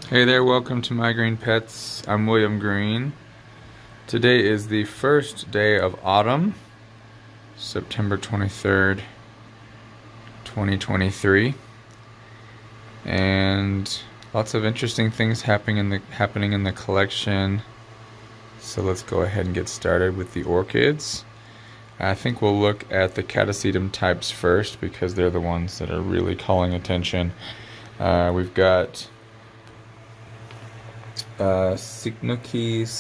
Hey there, welcome to My Green Pets. I'm William Green. Today is the first day of autumn, September 23rd, 2023. And lots of interesting things happening in the collection. So let's go ahead and get started with the orchids. I think we'll look at the Catasetinae types first because they're the ones that are really calling attention. We've got Cycnoches,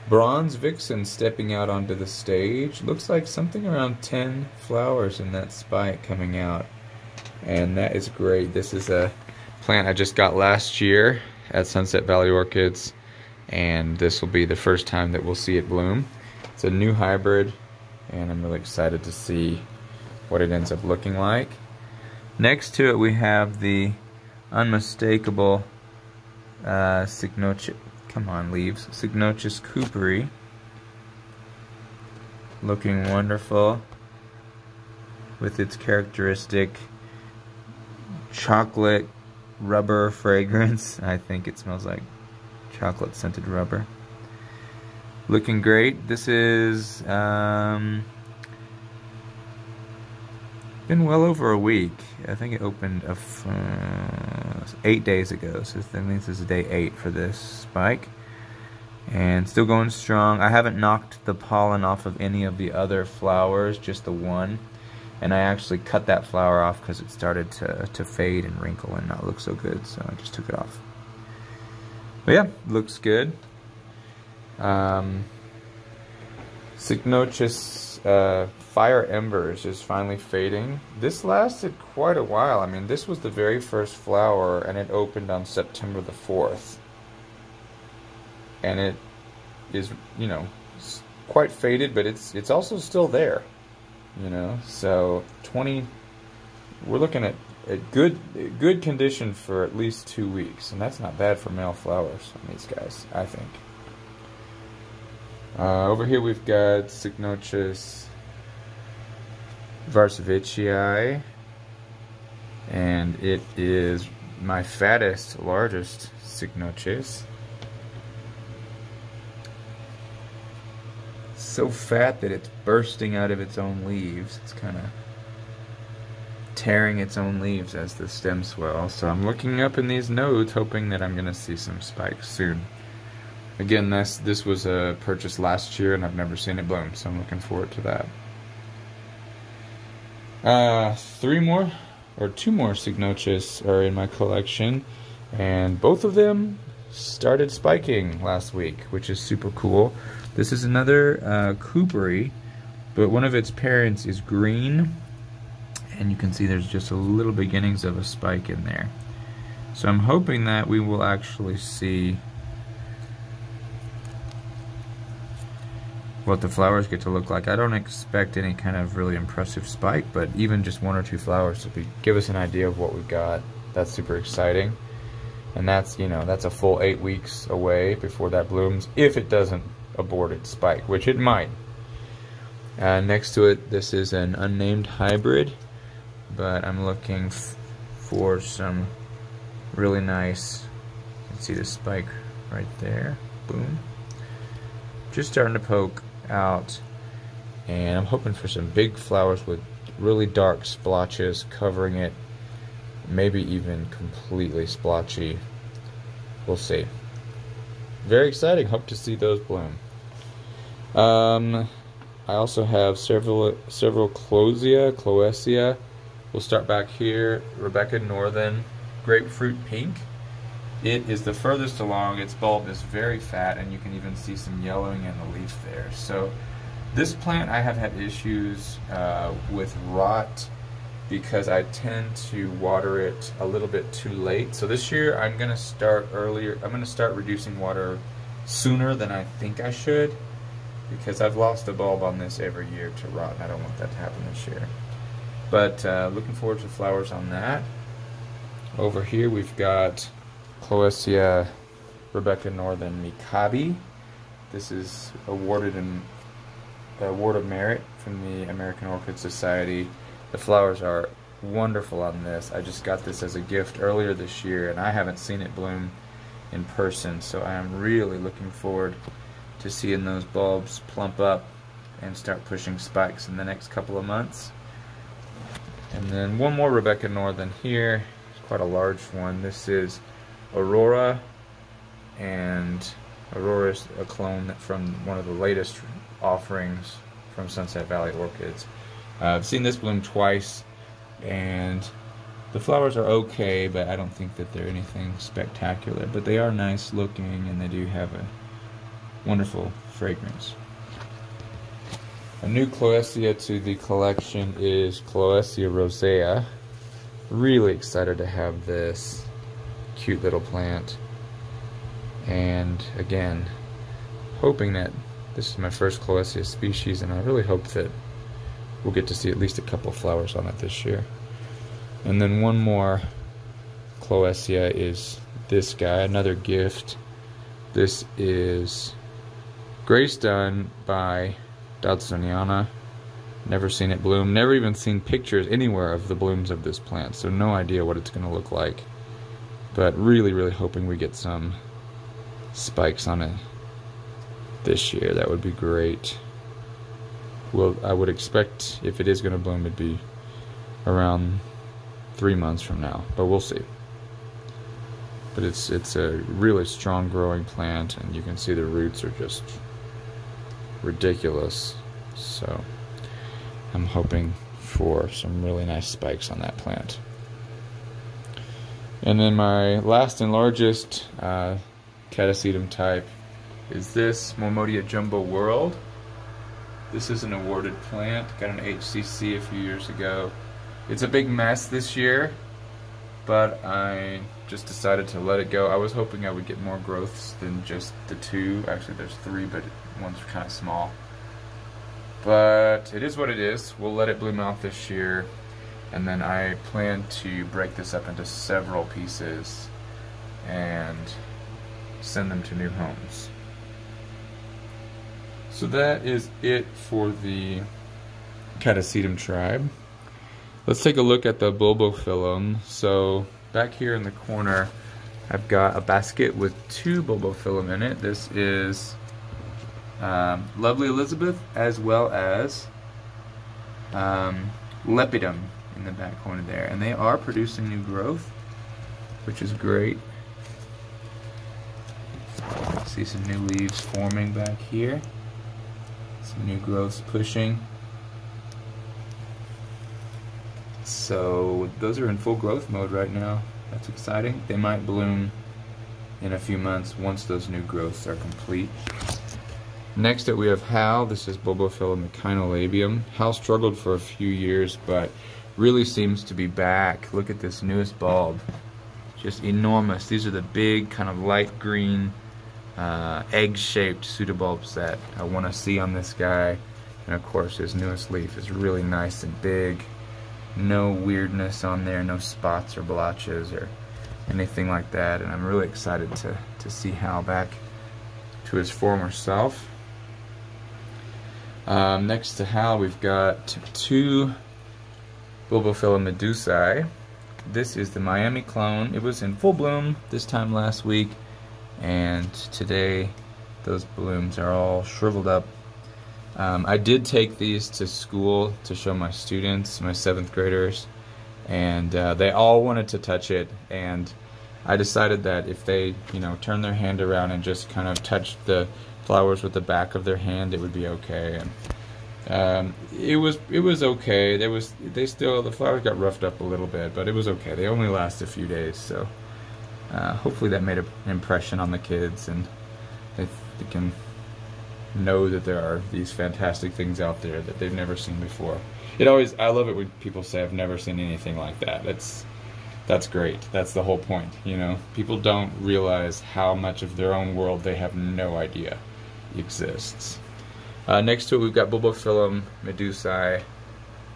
bronze vixen stepping out onto the stage. Looks like something around 10 flowers in that spike coming out, and that is great. This is a plant I just got last year at Sunset Valley Orchids, and this will be the first time that we'll see it bloom. It's a new hybrid, and I'm really excited to see what it ends up looking like. Next to it we have the unmistakable Cycnoches, Cycnoches cooperi, looking wonderful with its characteristic chocolate rubber fragrance. I think it smells like chocolate scented rubber. Looking great. This is been well over a week. I think it opened 8 days ago, so that means this is day 8 for this spike. And still going strong. I haven't knocked the pollen off of any of the other flowers, just the one. And I actually cut that flower off because it started to fade and wrinkle and not look so good, so I just took it off. But yeah, looks good. Cycnoches Fire Embers is finally fading. This lasted quite a while. I mean, this was the very first flower, and it opened on September the 4th. And it is, you know, quite faded, but it's also still there. You know, so we're looking at a good condition for at least 2 weeks, and that's not bad for male flowers on these guys, I think. Over here we've got Cycnoches Varsovicii, and it is my fattest, largest Cycnoches. So fat that it's bursting out of its own leaves. It's kind of tearing its own leaves as the stem swells. So I'm looking up in these nodes hoping that I'm going to see some spikes soon. Again, this was a purchase last year, and I've never seen it bloom, so I'm looking forward to that. 2 more Cycnoches are in my collection, and both of them started spiking last week, which is super cool. This is another cooperi, but one of its parents is green, and you can see there's just a little beginnings of a spike in there. So I'm hoping that we will actually see what the flowers get to look like. I don't expect any kind of really impressive spike, but even just 1 or 2 flowers to give us an idea of what we've got. That's super exciting. And that's, you know, that's a full 8 weeks away before that blooms, if it doesn't abort its spike, which it might. Next to it, this is an unnamed hybrid, but I'm looking for some really nice, you can see the spike right there, boom. Just starting to poke out, and I'm hoping for some big flowers with really dark splotches covering it, maybe even completely splotchy. We'll see. Very exciting. Hope to see those bloom. I also have several Clowesia. We'll start back here. Rebecca Northern, grapefruit pink. It is the furthest along. Its bulb is very fat, and you can even see some yellowing in the leaf there. So this plant I have had issues with rot because I tend to water it a little bit too late. So this year I'm going to start earlier. I'm going to start reducing water sooner than I think I should, because I've lost a bulb on this every year to rot, and I don't want that to happen this year. But looking forward to flowers on that. Over here we've got Clowesia Rebecca Northern Mikabi. This is awarded an Award of Merit from the American Orchid Society. The flowers are wonderful on this. I just got this as a gift earlier this year, and I haven't seen it bloom in person, so I am really looking forward to seeing those bulbs plump up and start pushing spikes in the next couple of months. And then one more Rebecca Northern here. It's quite a large one. This is Aurora, and Aurora is a clone from one of the latest offerings from Sunset Valley Orchids. I've seen this bloom twice, and the flowers are okay, but I don't think that they're anything spectacular. But they are nice looking, and they do have a wonderful fragrance. A new Clowesia to the collection is Clowesia rosea. Really excited to have this cute little plant. And again, hoping that this is my first Clowesia species, and I really hope that we'll get to see at least a couple flowers on it this year. And then one more Clowesia is this guy, another gift. This is Grace done by Dodsoniana. Never seen it bloom, never even seen pictures anywhere of the blooms of this plant, so no idea what it's going to look like. But really, really hoping we get some spikes on it this year. That would be great. Well, I would expect if it is going to bloom, it'd be around 3 months from now, but we'll see. But it's a really strong growing plant, and you can see the roots are just ridiculous. So I'm hoping for some really nice spikes on that plant. And then my last and largest Catasetum type is this Mormodia Jumbo World. This is an awarded plant, got an HCC a few years ago. It's a big mess this year, but I just decided to let it go. I was hoping I would get more growths than just the 2. Actually, there's 3, but one's kind of small. But it is what it is. We'll let it bloom out this year, and then I plan to break this up into several pieces and send them to new homes. So that is it for the Catasetum tribe. Let's take a look at the Bulbophyllum. So back here in the corner, I've got a basket with 2 Bulbophyllum in it. This is Lovely Elizabeth, as well as Lepidum in the back corner there. And they are producing new growth, which is great. See some new leaves forming back here. Some new growths pushing. So those are in full growth mode right now. That's exciting. They might bloom in a few months once those new growths are complete. Next up we have Hal. This is Bulbophyllum echinolabium. Hal struggled for a few years, but really seems to be back. Look at this newest bulb. Just enormous. These are the big kind of light green egg-shaped pseudobulbs that I want to see on this guy. And of course his newest leaf is really nice and big. No weirdness on there, no spots or blotches or anything like that, and I'm really excited to see Hal back to his former self. Next to Hal, we've got 2 Bulbophyllum medusae. This is the Miami clone. It was in full bloom this time last week, and today those blooms are all shriveled up. I did take these to school to show my students, my 7th graders, and they all wanted to touch it, and I decided that if they, turn their hand around and just kind of touch the flowers with the back of their hand, it would be okay. And it was okay. The flowers got roughed up a little bit, but it was okay. They only last a few days, so hopefully that made an impression on the kids, and they can know that there are these fantastic things out there that they've never seen before. I love it when people say I've never seen anything like that. That's great. That's the whole point, People don't realize how much of their own world they have no idea exists. Next to it we've got Bulbophyllum medusae.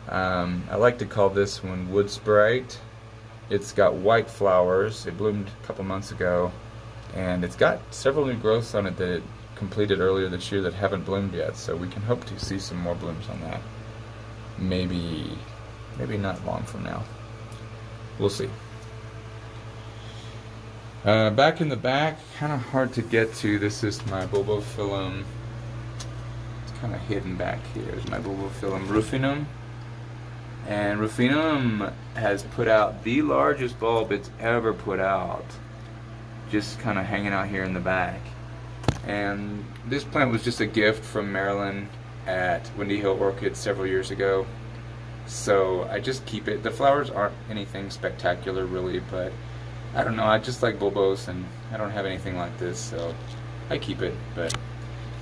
I like to call this one Wood Sprite. It's got white flowers. It bloomed a couple months ago, and it's got several new growths on it that it completed earlier this year that haven't bloomed yet, so we can hope to see some more blooms on that. Maybe maybe not long from now. We'll see. Back in the back, kind of hard to get to. This is my Bulbophyllum. It's kind of hidden back here. There's my Bulbophyllum rufinum. And rufinum has put out the largest bulb it's ever put out. Just kind of hanging out here in the back. And this plant was just a gift from Maryland at Windy Hill Orchids several years ago. So I just keep it. The flowers aren't anything spectacular really, but I don't know, I just like bulbos and I don't have anything like this, so I keep it, but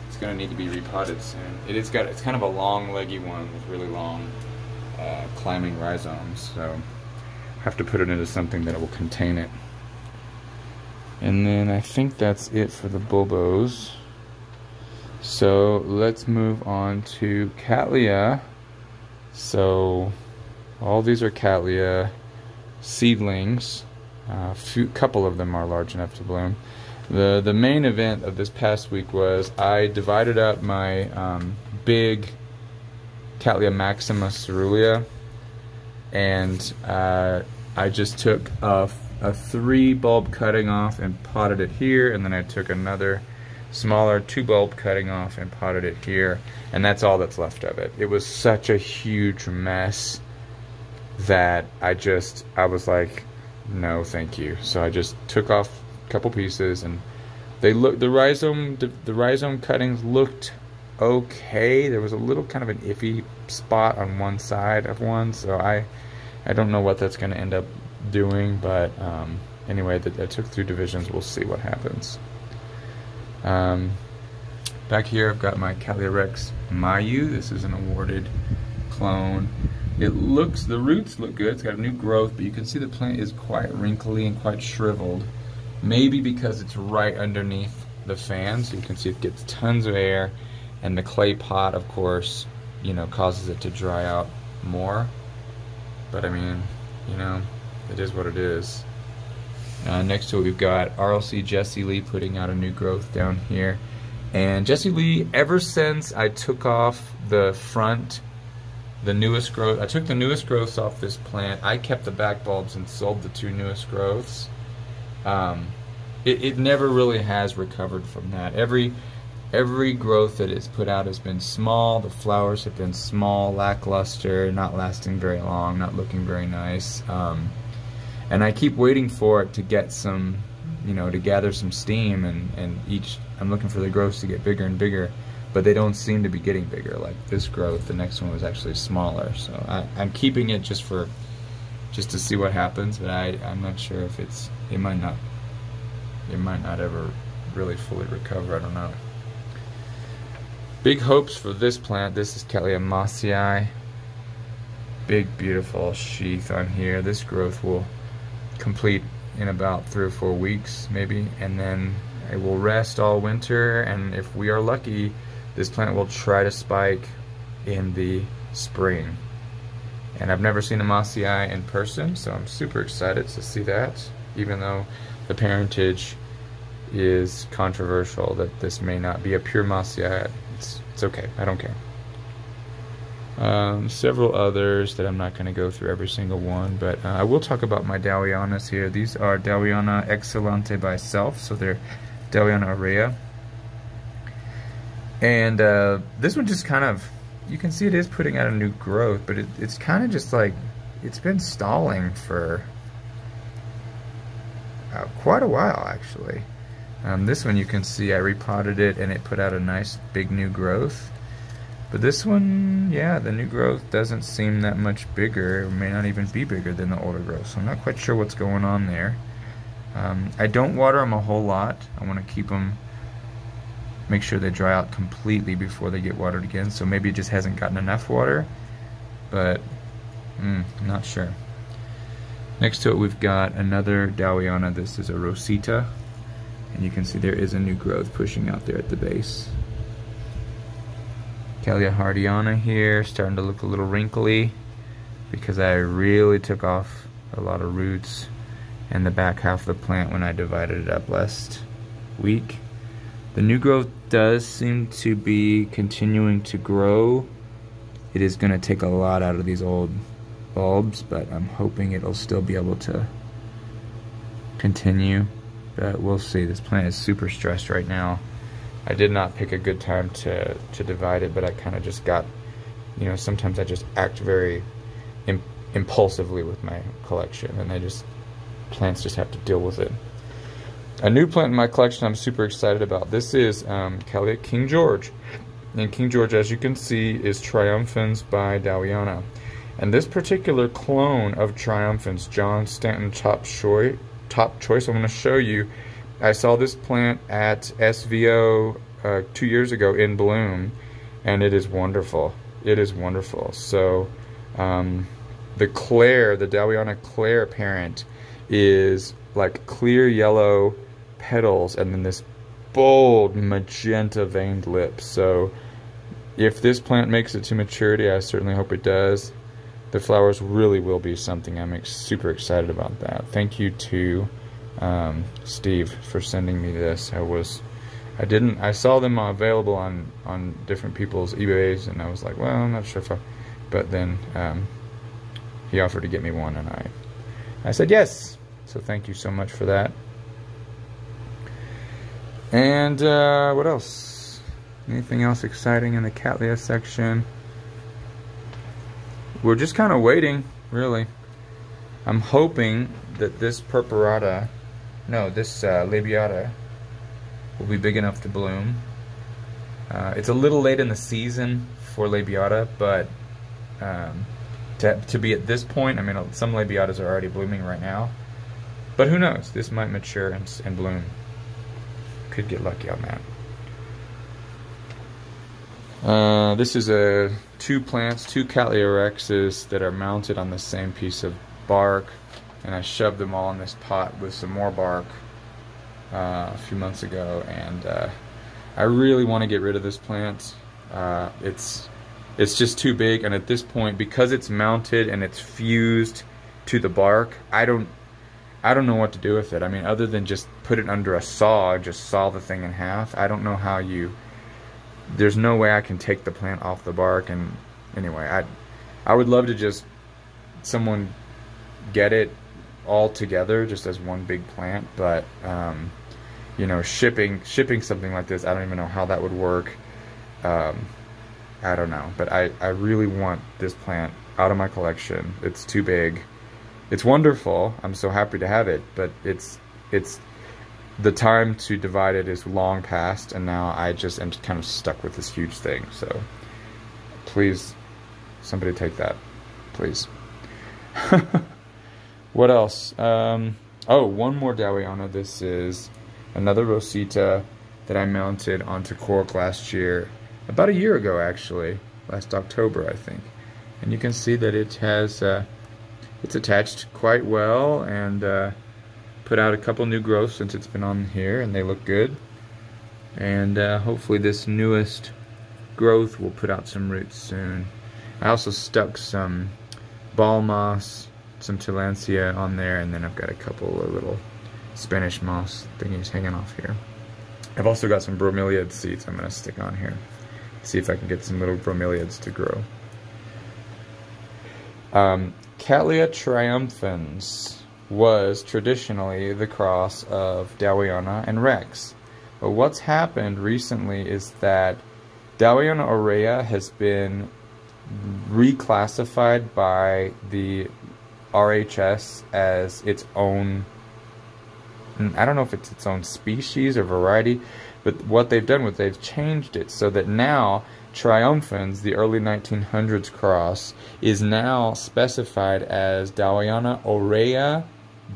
it's gonna need to be repotted soon. It's kind of a long leggy one with really long climbing rhizomes, so I have to put it into something that will contain it. And then I think that's it for the bulbos. So let's move on to Cattleya. So all these are Cattleya seedlings. A couple of them are large enough to bloom. The main event of this past week was I divided up my big Cattleya maxima cerulea, and I just took a 3 bulb cutting off and potted it here, and then I took another smaller 2 bulb cutting off and potted it here, and that's all that's left of it. It was such a huge mess that I was like, no thank you. So I just took off a couple pieces, and the rhizome cuttings looked okay. There was a little kind of an iffy spot on one side of one, so I don't know what that's going to end up doing, but anyway, I took 3 divisions. We'll see what happens. Back here I've got my Cattleya Rex Mayu. This is an awarded clone. The roots look good. It's got a new growth, but you can see the plant is quite wrinkly and quite shriveled. Maybe because it's right underneath the fan, so you can see it gets tons of air, and the clay pot, of course, you know, causes it to dry out more. But I mean, you know, it is what it is. Next to it, we've got RLC Jessie Lee putting out a new growth down here. And Jessie Lee, ever since I took off the front, the newest growth, I took the newest growths off this plant. I kept the back bulbs and sold the 2 newest growths. It never really has recovered from that. Every growth that it's put out has been small. The flowers have been small, lackluster, not lasting very long, not looking very nice. And I keep waiting for it to get some, you know, to gather some steam, and I'm looking for the growths to get bigger and bigger, but they don't seem to be getting bigger. Like this growth, the next one was actually smaller, so I'm keeping it just to see what happens, but I'm not sure if it might not ever really fully recover. I don't know. Big hopes for this plant. This is Cattleya mossii. Big beautiful sheath on here. This growth will complete in about 3 or 4 weeks maybe, and then it will rest all winter, and if we are lucky, this plant will try to spike in the spring. And I've never seen a mossii in person, so I'm super excited to see that, even though the parentage is controversial, that this may not be a pure mossii. It's okay, I don't care. Several others that I'm not going to go through every single one, but I will talk about my Dowianas here. These are Dowiana excellente by self, so they're Dowiana aurea. And this one just kind of, you can see it is putting out a new growth, but it's kind of just like, it's been stalling for quite a while actually. This one you can see I repotted it and it put out a nice big new growth. But this one, yeah, the new growth doesn't seem that much bigger. It may not even be bigger than the older growth, so I'm not quite sure what's going on there. I don't water them a whole lot. I want to keep them, make sure they dry out completely before they get watered again, so maybe it just hasn't gotten enough water, but not sure. Next to it we've got another Dowiana. This is a Rosita, and you can see there is a new growth pushing out there at the base. Cattleya hardiana here, starting to look a little wrinkly because I really took off a lot of roots in the back half of the plant when I divided it up last week. The new growth does seem to be continuing to grow. It is going to take a lot out of these old bulbs, but I'm hoping it'll still be able to continue. But we'll see. This plant is super stressed right now. I did not pick a good time to divide it, but I kind of just got, you know, sometimes I just act very impulsively with my collection, and plants just have to deal with it. A new plant in my collection I'm super excited about. This is Cattleya King George. And King George, as you can see, is Triumphans by Dowiana. And this particular clone of Triumphans, John Stanton Top Choice, I'm going to show you. I saw this plant at SVO 2 years ago in bloom, and it is wonderful. It is wonderful. So the Claire, the Dowiana Claire parent, is like clear yellow petals and then this bold magenta veined lips. So if this plant makes it to maturity, I certainly hope it does. The flowers really will be something. I'm super excited about that. Thank you to Steve for sending me this. I saw them available on different people's eBays, and I was like, well, I'm not sure if but then he offered to get me one, and I said yes. So thank you so much for that. And what else? Anything else exciting in the Cattleya section? We're just kind of waiting, really. I'm hoping that this labiata will be big enough to bloom. It's a little late in the season for labiata, but to be at this point, I mean, some labiatas are already blooming right now. But who knows? This might mature and bloom. Could get lucky on that. This is two Cattleya rexes that are mounted on the same piece of bark, and I shoved them all in this pot with some more bark a few months ago, and I really want to get rid of this plant. It's just too big, and at this point, because it's mounted and it's fused to the bark, I don't know what to do with it. I mean, other than just put it under a saw, just saw the thing in half. I don't know how there's no way I can take the plant off the bark. And anyway, I would love to just someone get it all together just as one big plant, but you know, shipping something like this, I don't even know how that would work. I don't know, but I really want this plant out of my collection. It's too big. It's wonderful. I'm so happy to have it, but it's the time to divide it is long past, and now I just am kind of stuck with this huge thing. So please, somebody take that, please. What else? Oh, one more Dowiana. This is another Rosita that I mounted onto cork last year, about a year ago actually, last October I think. And you can see that it has it's attached quite well, and put out a couple new growths since it's been on here, and they look good. And hopefully this newest growth will put out some roots soon. I also stuck some ball moss, some Tillandsia on there, and then I've got a couple of little Spanish moss thingies hanging off here. I've also got some bromeliad seeds I'm going to stick on here. See if I can get some little bromeliads to grow. Cattleya triumphans was traditionally the cross of Dowiana and Rex. But what's happened recently is that Dowiana aurea has been reclassified by the RHS as its own, I don't know if it's its own species or variety, but what they've done with they've changed it so that now Triumphans, the early 1900s cross, is now specified as Dowiana aurea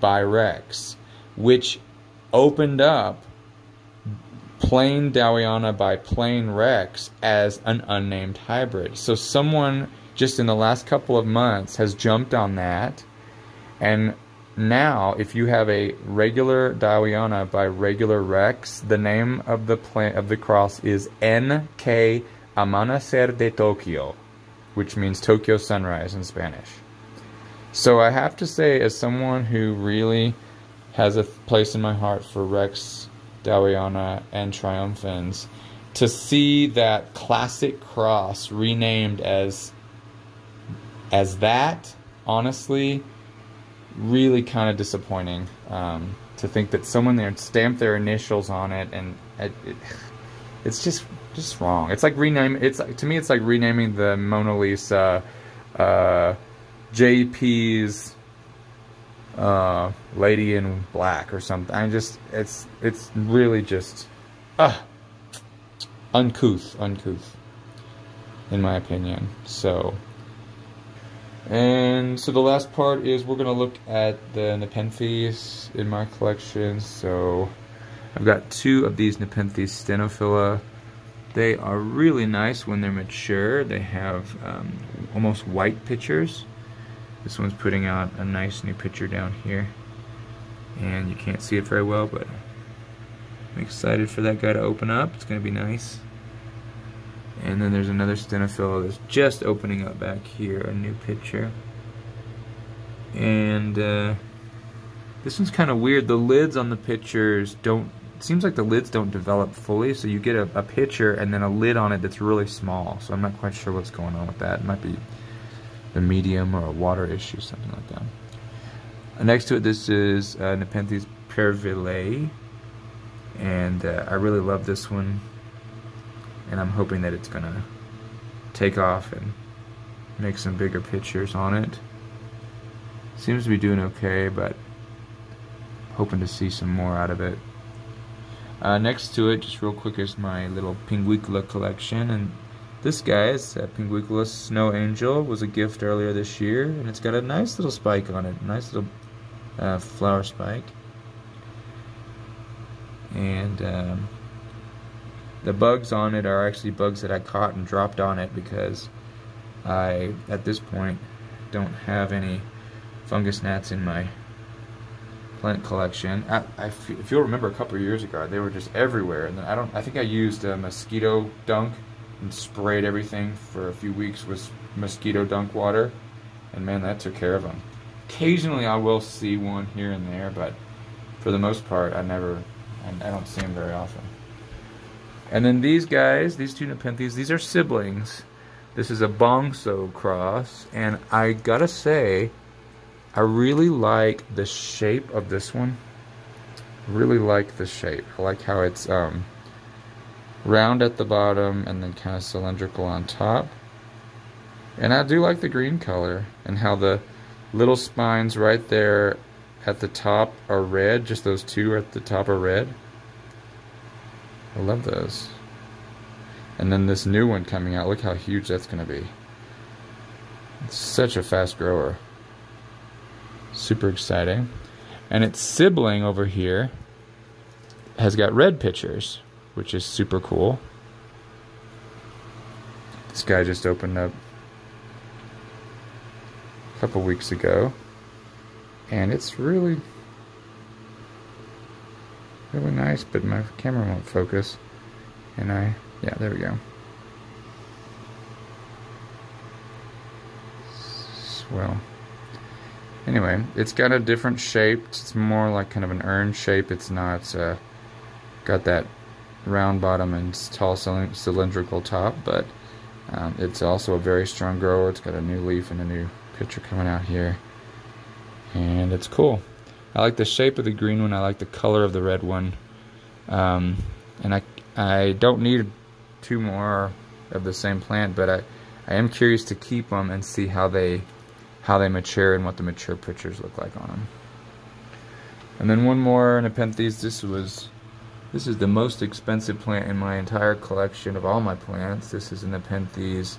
by Rex, which opened up plain Dowiana by plain Rex as an unnamed hybrid. So someone just in the last couple of months has jumped on that, and now if you have a regular Dowiana by regular Rex, the name of the plant of the cross is N.K. Amanecer de Tokyo, which means Tokyo sunrise in Spanish. So I have to say, as someone who really has a place in my heart for Rex, Dowiana, and Triumphans, to see that classic cross renamed as that honestly, really kind of disappointing to think that someone there stamped their initials on it, and it's just wrong. It's like renaming. To me, it's like renaming the Mona Lisa JP's Lady in Black or something. It's really just uncouth in my opinion. So the last part is we're gonna look at the Nepenthes in my collection. So I've got 2 of these Nepenthes Stenophila. They are really nice when they're mature. They have almost white pitchers. This one's putting out a nice new pitcher down here, and you can't see it very well, but I'm excited for that guy to open up. It's going to be nice. And then there's another Stenophila that's just opening up back here, a new pitcher. And this one's kind of weird. The lids on the pitchers don't, it seems like the lids don't develop fully, so you get a pitcher and then a lid on it that's really small. So I'm not quite sure what's going on with that. It might be the medium or a water issue, something like that. Next to it, this is Nepenthes Pinguicula, and I really love this one, and I'm hoping that it's gonna take off and make some bigger pictures on it. Seems to be doing okay, but hoping to see some more out of it. Next to it, just real quick, is my little Pinguicula collection, and this guy is Pinguicula Snow Angel. Was a gift earlier this year, and it's got a nice little spike on it, nice little flower spike. And the bugs on it are actually bugs that I caught and dropped on it because I, at this point, don't have any fungus gnats in my plant collection. If you'll remember, a couple of years ago, they were just everywhere, and then I think I used mosquito dunk and sprayed everything for a few weeks with mosquito dunk water, and man, that took care of them. Occasionally I will see one here and there, but for the most part I don't see them very often. And then these guys, these 2 Nepenthes, these are siblings. This is a Bongso cross, and I gotta say, I really like the shape of this one. Really like the shape. I like how it's round at the bottom and then kind of cylindrical on top. And I do like the green color, and how the little spines right there at the top are red. Just those 2 at the top are red. I love those. And then this new one coming out, look how huge that's going to be. It's such a fast grower. Super exciting. And its sibling over here has got red pitchers, which is super cool. This guy just opened up a couple weeks ago, and it's really nice, but my camera won't focus, and yeah, there we go. Well, anyway, it's got a different shape. It's more like kind of an urn shape. It's not got that round bottom and tall cylindrical top, but it's also a very strong grower. It's got a new leaf and a new pitcher coming out here, and it's cool. I like the shape of the green one. I like the color of the red one, and I don't need 2 more of the same plant, but I am curious to keep them and see how they mature and what the mature pitchers look like on them. And then one more Nepenthes. This is the most expensive plant in my entire collection of all my plants. This is a Nepenthes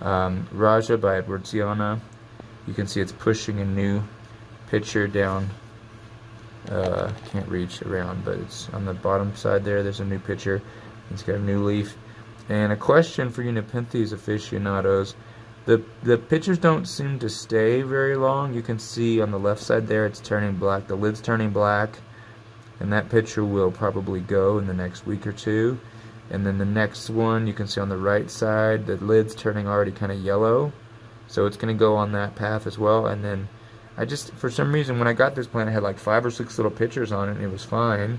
Raja by Edwardsiana. You can see it's pushing a new pitcher down. Can't reach around, but it's on the bottom side there. There's a new pitcher. It's got a new leaf. And a question for you Nepenthes aficionados. The pitchers don't seem to stay very long. You can see on the left side there it's turning black. The lid's turning black. And that pitcher will probably go in the next week or 2. And then the next one, you can see on the right side, the lid's turning already kind of yellow. So it's going to go on that path as well. And then I just, for some reason, when I got this plant, I had like 5 or 6 little pitchers on it, and it was fine.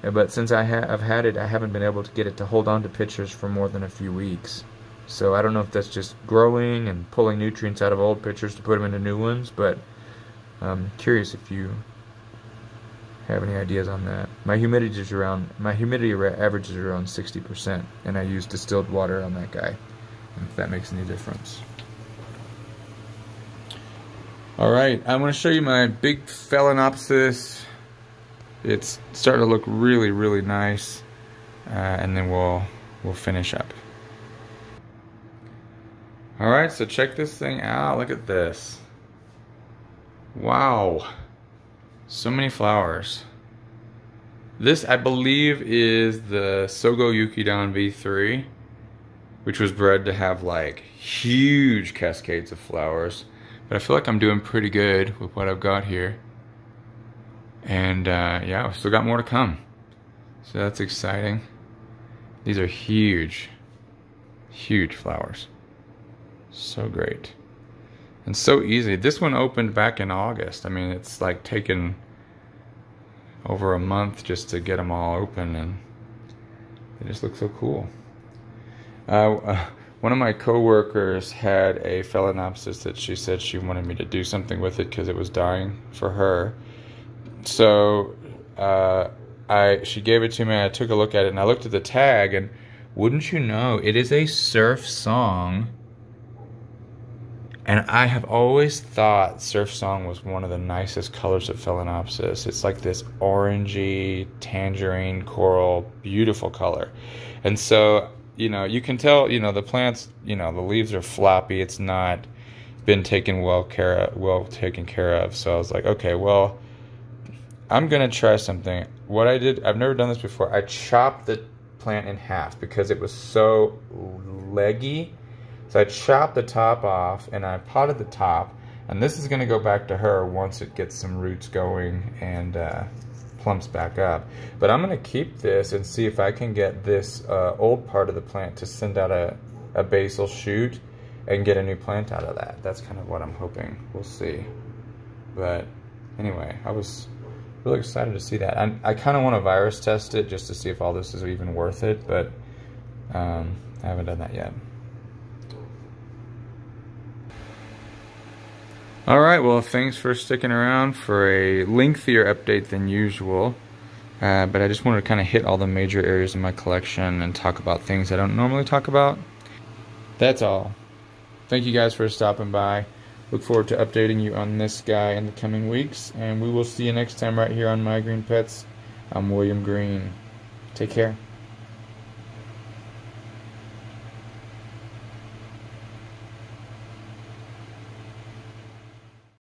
But since I've had it, I haven't been able to get it to hold on to pitchers for more than a few weeks. So I don't know if that's just growing and pulling nutrients out of old pitchers to put them into new ones, but I'm curious if you have any ideas on that. My humidity average is around 60%, and I use distilled water on that guy, if that makes any difference. Alright, I'm going to show you my big Phalaenopsis. It's starting to look really, really nice, and then we'll finish up. Alright, so check this thing out. Look at this. Wow. So many flowers. This, I believe, is the Sogo Yukidon V3, which was bred to have like huge cascades of flowers. But I feel like I'm doing pretty good with what I've got here. And yeah, we've still got more to come. So that's exciting. These are huge, huge flowers. So great. And so easy. This one opened back in August. I mean, it's like taken over a month just to get them all open, and they just look so cool. One of my co-workers had a Phalaenopsis that she said she wanted me to do something with it because it was dying for her. So she gave it to me, I took a look at it, and I looked at the tag, and wouldn't you know, it is a surf song. And I have always thought surf song was one of the nicest colors of Phalaenopsis. It's like this orangey, tangerine, coral, beautiful color. And so, you know, you can tell, you know, the plants, you know, the leaves are floppy. It's not been taken well taken care of. So I was like, okay, well, I'm gonna try something. What I did, I've never done this before. I chopped the plant in half because it was so leggy. So I chopped the top off and I potted the top, and this is going to go back to her once it gets some roots going and plumps back up. But I'm going to keep this and see if I can get this old part of the plant to send out a basal shoot and get a new plant out of that. That's kind of what I'm hoping. We'll see. But anyway, I was really excited to see that. I kind of want to virus test it just to see if all this is even worth it, but I haven't done that yet. Alright, well, thanks for sticking around for a lengthier update than usual. But I just wanted to kind of hit all the major areas of my collection and talk about things I don't normally talk about. That's all. Thank you guys for stopping by. Look forward to updating you on this guy in the coming weeks. And we will see you next time right here on My Green Pets. I'm William Green. Take care.